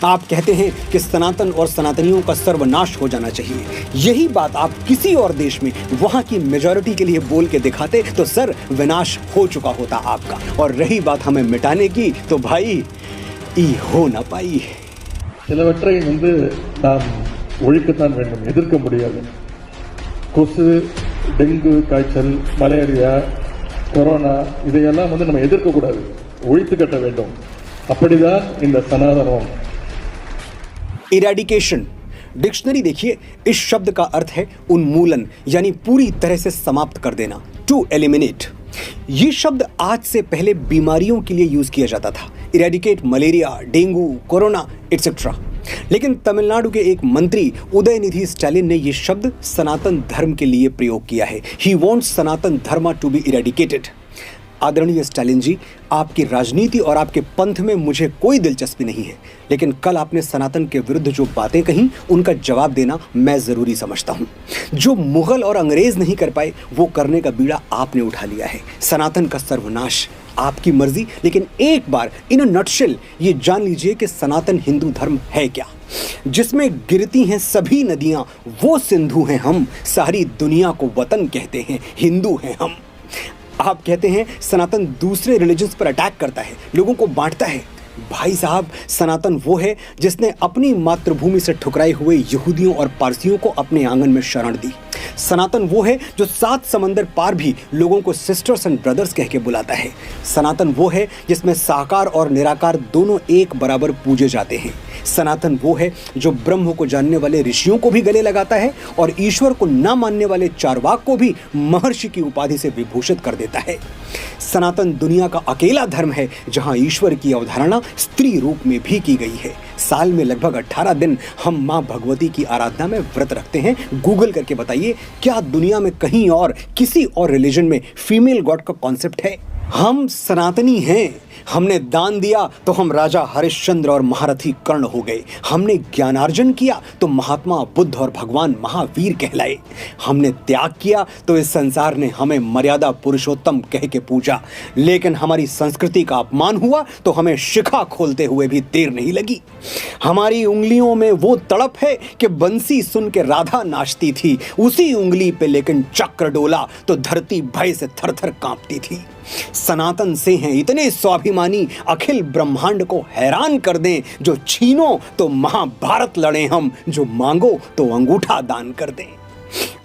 आप कहते हैं कि सनातन और सनातनियों का सर्वनाश हो जाना चाहिए। यही बात आप किसी और देश में वहां की मेजॉरिटी के लिए बोल के दिखाते तो सर विनाश हो चुका होता आपका। और रही बात हमें मिटाने की, तो भाई ई हो ना पाई। சிலவற்றை நாம் ஒழிக்கத்தான் வேண்டும், எதிர்க்க முடியாது. கொசு, டெங்கு காய்ச்சல், மலேரியா, கொரோனா இதையெல்லாம் நம்ம எதிர்க்க கூடாது, ஒழித்து கட்ட வேண்டும். அப்படிதான் இந்த சனாதனம். इरेडिकेशन डिक्शनरी देखिए, इस शब्द का अर्थ है उन्मूलन, यानी पूरी तरह से समाप्त कर देना, टू एलिमिनेट। ये शब्द आज से पहले बीमारियों के लिए यूज किया जाता था, eradicate malaria, dengue, corona etcetera. लेकिन तमिलनाडु के एक मंत्री उदयनिधि स्टालिन ने यह शब्द सनातन धर्म के लिए प्रयोग किया है। ही वॉन्ट्स सनातन धर्म टू बी इरेडिकेटेड। आदरणीय स्टालिन जी, आपकी राजनीति और आपके पंथ में मुझे कोई दिलचस्पी नहीं है, लेकिन कल आपने सनातन के विरुद्ध जो बातें कहीं उनका जवाब देना मैं जरूरी समझता हूं। जो मुगल और अंग्रेज नहीं कर पाए वो करने का बीड़ा आपने उठा लिया है। सनातन का सर्वनाश आपकी मर्जी, लेकिन एक बार इन नटशेल ये जान लीजिए कि सनातन हिंदू धर्म है क्या, जिसमें गिरती हैं सभी नदियां, वो सिंधु हैं हम, सारी दुनिया को वतन कहते हैं, हिंदू हैं हम। आप कहते हैं सनातन दूसरे रिलीजन्स पर अटैक करता है, लोगों को बांटता है। भाई साहब, सनातन वो है जिसने अपनी मातृभूमि से ठुकराए हुए यहूदियों और पारसियों को अपने आंगन में शरण दी। सनातन वो है जो 7 समंदर पार भी लोगों को सिस्टर्स एंड ब्रदर्स कह के बुलाता है। सनातन वो है जिसमें साकार और निराकार दोनों एक बराबर पूजे जाते हैं। सनातन वो है जो ब्रह्म को जानने वाले ऋषियों को भी गले लगाता है और ईश्वर को न मानने वाले चारवाक को भी महर्षि की उपाधि से विभूषित कर देता है। सनातन दुनिया का अकेला धर्म है जहां ईश्वर की अवधारणा स्त्री रूप में भी की गई है। साल में लगभग 18 दिन हम मां भगवती की आराधना में व्रत रखते हैं। गूगल करके बताइए, क्या दुनिया में कहीं और किसी और रिलीजन में फीमेल गॉड का कॉन्सेप्ट है? हम सनातनी हैं। हमने दान दिया तो हम राजा हरिश्चंद्र और महारथी कर्ण हो गए। हमने ज्ञानार्जन किया तो महात्मा बुद्ध और भगवान महावीर कहलाए। हमने त्याग किया तो इस संसार ने हमें मर्यादा पुरुषोत्तम कह के पूजा। लेकिन हमारी संस्कृति का अपमान हुआ तो हमें शिखा खोलते हुए भी देर नहीं लगी। हमारी उंगलियों में वो तड़प है कि बंसी सुन के राधा नाचती थी, उसी उंगली पे लेकिन चक्र डोला तो धरती भय से थर थर कांपती थी। सनातन से हैं इतने स्वाभिमानी, अखिल ब्रह्मांड को हैरान कर दें। जो छीनो तो महाभारत लड़े हम, जो मांगो तो अंगूठा दान कर दें।